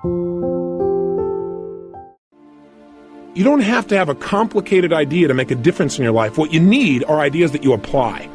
You don't have to have a complicated idea to make a difference in your life. What you need are ideas that you apply.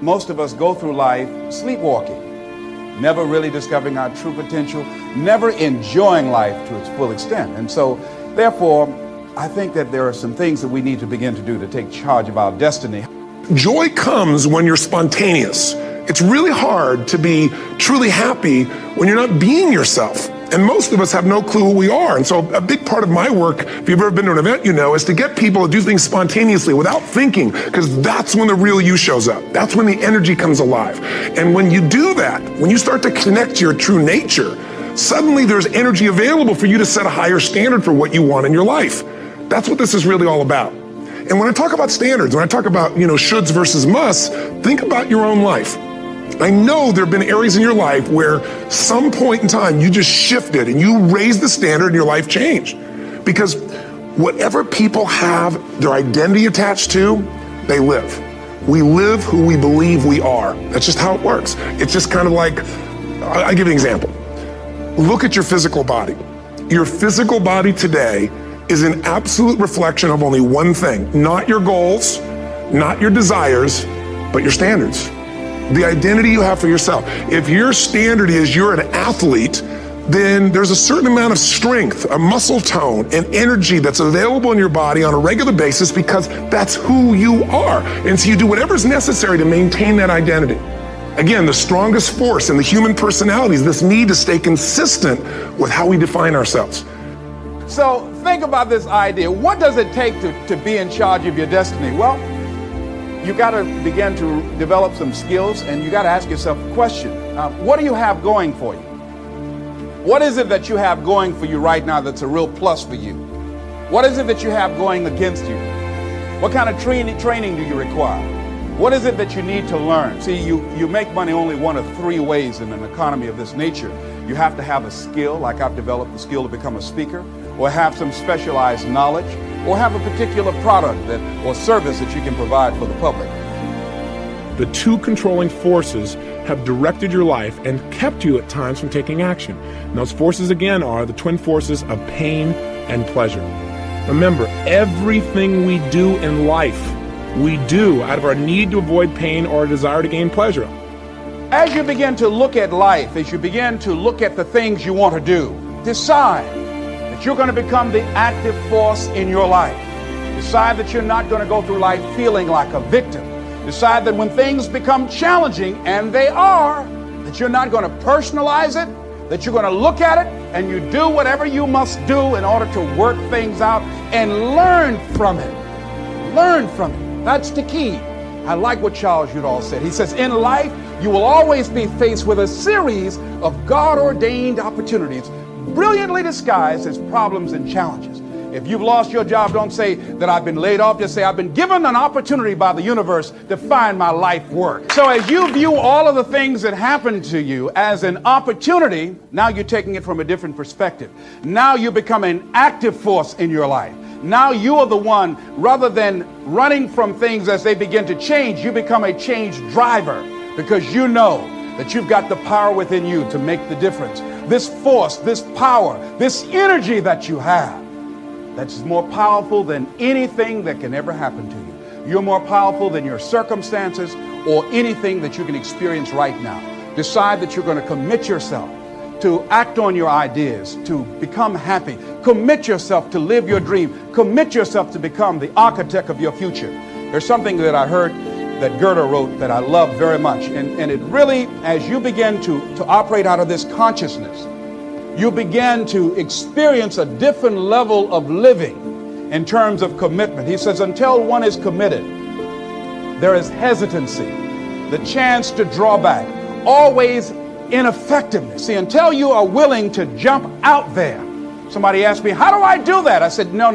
Most of us go through life sleepwalking, never really discovering our true potential, never enjoying life to its full extent. And so, therefore, I think that there are some things that we need to begin to do to take charge of our destiny. Joy comes when you're spontaneous. It's really hard to be truly happy when you're not being yourself. And most of us have no clue who we are. And so a big part of my work, if you've ever been to an event, you know, is to get people to do things spontaneously without thinking, because that's when the real you shows up. That's when the energy comes alive. And when you do that, when you start to connect to your true nature, suddenly there's energy available for you to set a higher standard for what you want in your life. That's what this is really all about. And when I talk about standards, when I talk about, shoulds versus musts, think about your own life. I know there have been areas in your life where some point in time you just shifted and you raised the standard and your life changed. Because whatever people have their identity attached to, they live. We live who we believe we are. That's just how it works. It's just kind of like, I'll give you an example. Look at your physical body. Your physical body today is an absolute reflection of only one thing, not your goals, not your desires, but your standards. The identity you have for yourself. If your standard is you're an athlete, then there's a certain amount of strength, a muscle tone, and energy that's available in your body on a regular basis because that's who you are. And so you do whatever's necessary to maintain that identity. Again, the strongest force in the human personality is this need to stay consistent with how we define ourselves. So think about this idea. What does it take to be in charge of your destiny? Well, you got to begin to develop some skills, and you got to ask yourself a question. What do you have going for you? What is it that you have going for you right now that's a real plus for you? What is it that you have going against you? What kind of training do you require? What is it that you need to learn? See, you make money only one of three ways in an economy of this nature. You have to have a skill, like I've developed the skill to become a speaker, or have some specialized knowledge, or have a particular product or service that you can provide for the public. The two controlling forces have directed your life and kept you at times from taking action. And those forces again are the twin forces of pain and pleasure. Remember, everything we do in life, we do out of our need to avoid pain or a desire to gain pleasure. As you begin to look at life, as you begin to look at the things you want to do, decide that you're going to become the active force in your life. Decide that you're not going to go through life feeling like a victim. Decide that when things become challenging, and they are, that you're not going to personalize it, that you're going to look at it and you do whatever you must do in order to work things out and learn from it. Learn from it. That's the key. I like what Charles Udall said. He says, in life, you will always be faced with a series of God-ordained opportunities, brilliantly disguised as problems and challenges. If you've lost your job, don't say that I've been laid off. Just say I've been given an opportunity by the universe to find my life work. So as you view all of the things that happen to you as an opportunity, now you're taking it from a different perspective. Now you become an active force in your life. Now you are the one, rather than running from things as they begin to change, you become a change driver because you know that you've got the power within you to make the difference. This force, this power, this energy that you have, that's more powerful than anything that can ever happen to you. You're more powerful than your circumstances or anything that you can experience right now. Decide that you're going to commit yourself to act on your ideas, to become happy. Commit yourself to live your dream. Commit yourself to become the architect of your future. There's something that I heard that Goethe wrote that I love very much. And it really, as you begin to operate out of this consciousness, you begin to experience a different level of living in terms of commitment. He says, until one is committed, there is hesitancy, the chance to draw back, always ineffectiveness. See, until you are willing to jump out there. Somebody asked me, how do I do that? I said, no.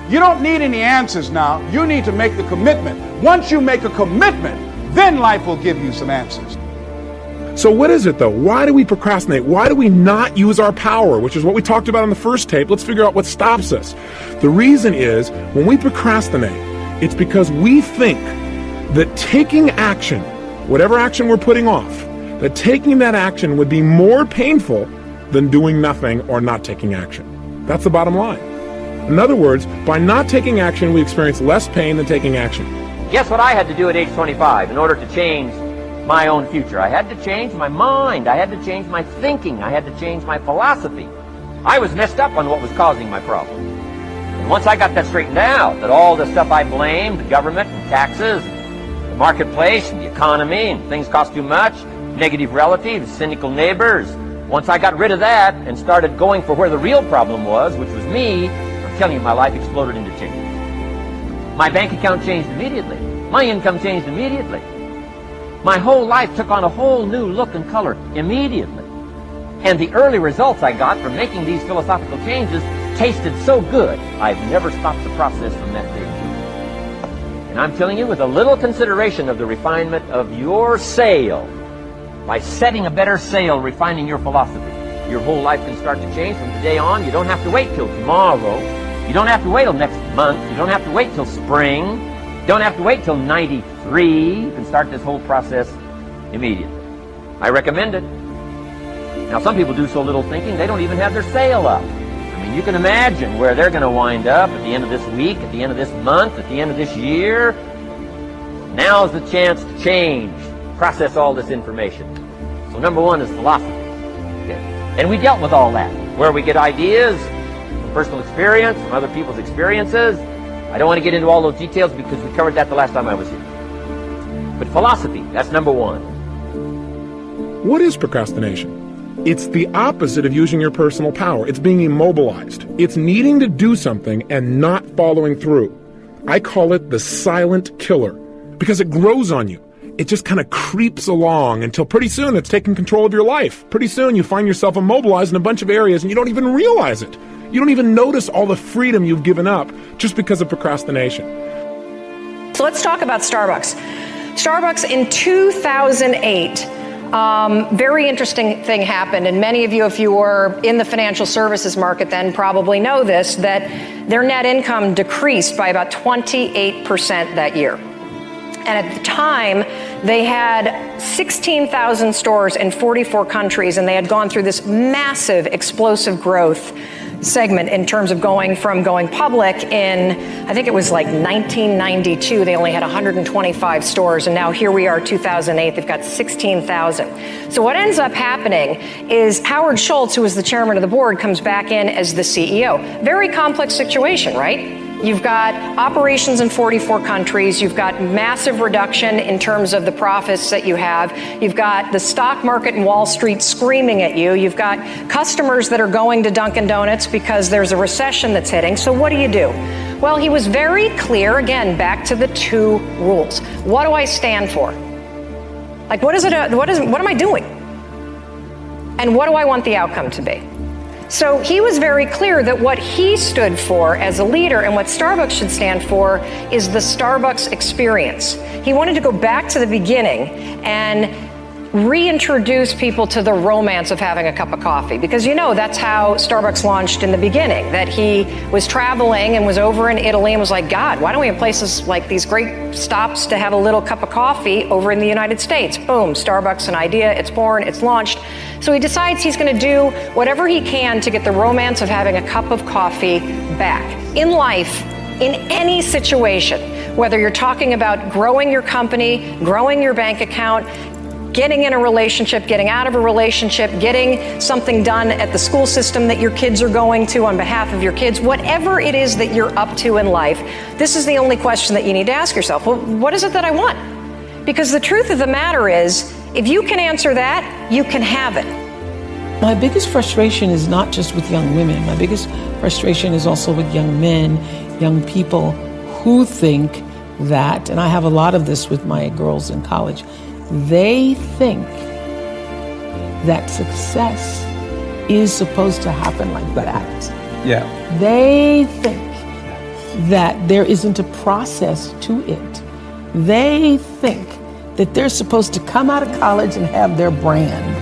You don't need any answers now. You need to make the commitment. Once you make a commitment, then life will give you some answers. So what is it though? Why do we procrastinate? Why do we not use our power, which is what we talked about in the first tape? Let's figure out what stops us. The reason is when we procrastinate, it's because we think that taking action, whatever action we're putting off, that taking that action would be more painful than doing nothing or not taking action. That's the bottom line. In other words, by not taking action, we experience less pain than taking action. Guess what I had to do at age 25 in order to change my own future? I had to change my mind. I had to change my thinking. I had to change my philosophy. I was messed up on what was causing my problem. And once I got that straightened out, that all the stuff I blamed, the government and taxes, the marketplace and the economy, and things cost too much, negative relatives, cynical neighbors, once I got rid of that and started going for where the real problem was, which was me, I'm telling you, my life exploded into change. My bank account changed immediately. My income changed immediately. My whole life took on a whole new look and color immediately. And the early results I got from making these philosophical changes tasted so good, I've never stopped the process from that day. And I'm telling you, with a little consideration of the refinement of your sail, by setting a better sail, refining your philosophy, your whole life can start to change from today on. You don't have to wait till tomorrow. You don't have to wait till next month. You don't have to wait till spring. You don't have to wait till 93. You can start this whole process immediately. I recommend it. Now, some people do so little thinking, they don't even have their sail up. I mean, you can imagine where they're going to wind up at the end of this week, at the end of this month, at the end of this year. Now's the chance to change, process all this information. So number one is philosophy. Okay. And we dealt with all that, where we get ideas from personal experience, from other people's experiences. I don't want to get into all those details because we covered that the last time I was here. But philosophy, that's number one. What is procrastination? It's the opposite of using your personal power. It's being immobilized. It's needing to do something and not following through. I call it the silent killer because it grows on you. It just kind of creeps along until pretty soon it's taking control of your life. Pretty soon you find yourself immobilized in a bunch of areas and you don't even realize it. You don't even notice all the freedom you've given up just because of procrastination. So let's talk about Starbucks. Starbucks in 2008, very interesting thing happened, and many of you, if you were in the financial services market then, probably know this, that their net income decreased by about 28% that year. And at the time, they had 16,000 stores in 44 countries, and they had gone through this massive, explosive growth segment in terms of going public in, I think it was like 1992, they only had 125 stores, and now here we are, 2008, they've got 16,000. So what ends up happening is Howard Schultz, who was the chairman of the board, comes back in as the CEO. Very complex situation, right? You've got operations in 44 countries. You've got massive reduction in terms of the profits that you have. You've got the stock market and Wall Street screaming at you. You've got customers that are going to Dunkin' Donuts because there's a recession that's hitting. So what do? Well, he was very clear, again, back to the two rules. What do I stand for? Like, what am I doing? And what do I want the outcome to be? So he was very clear that what he stood for as a leader and what Starbucks should stand for is the Starbucks experience. He wanted to go back to the beginning and reintroduce people to the romance of having a cup of coffee. Because that's how Starbucks launched in the beginning, that he was traveling and was over in Italy and was like, God, why don't we have places like these great stops to have a little cup of coffee over in the United States? Boom, Starbucks, an idea, it's born, it's launched. So he decides he's going to do whatever he can to get the romance of having a cup of coffee back. In life, in any situation, whether you're talking about growing your company, growing your bank account, getting in a relationship, getting out of a relationship, getting something done at the school system that your kids are going to on behalf of your kids, whatever it is that you're up to in life, this is the only question that you need to ask yourself. Well, what is it that I want? Because the truth of the matter is, if you can answer that, you can have it. My biggest frustration is not just with young women. My biggest frustration is also with young men, young people who think that, and I have a lot of this with my girls in college, they think that success is supposed to happen like that. Yeah. They think that there isn't a process to it. They think that they're supposed to come out of college and have their brand.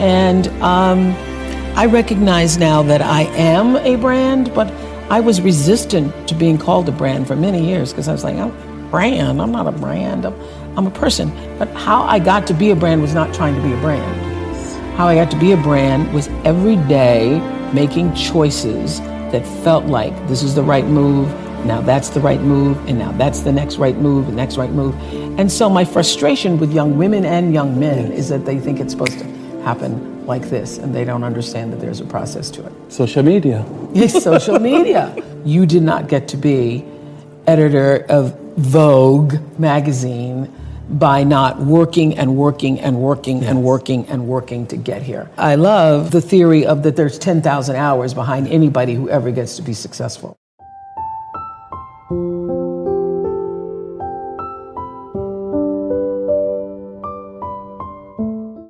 And I recognize now that I am a brand, but I was resistant to being called a brand for many years because I was like, I'm a brand. I'm not a brand. I'm a person. But how I got to be a brand was not trying to be a brand. How I got to be a brand was every day making choices that felt like this is the right move, now that's the right move, and now that's the next right move, the next right move. And so my frustration with young women and young men is that they think it's supposed to happen like this, and they don't understand that there's a process to it. Social media. Yes, social media. You did not get to be editor of Vogue magazine by not working and working and working and working and working to get here. I love the theory of that there's 10,000 hours behind anybody who ever gets to be successful.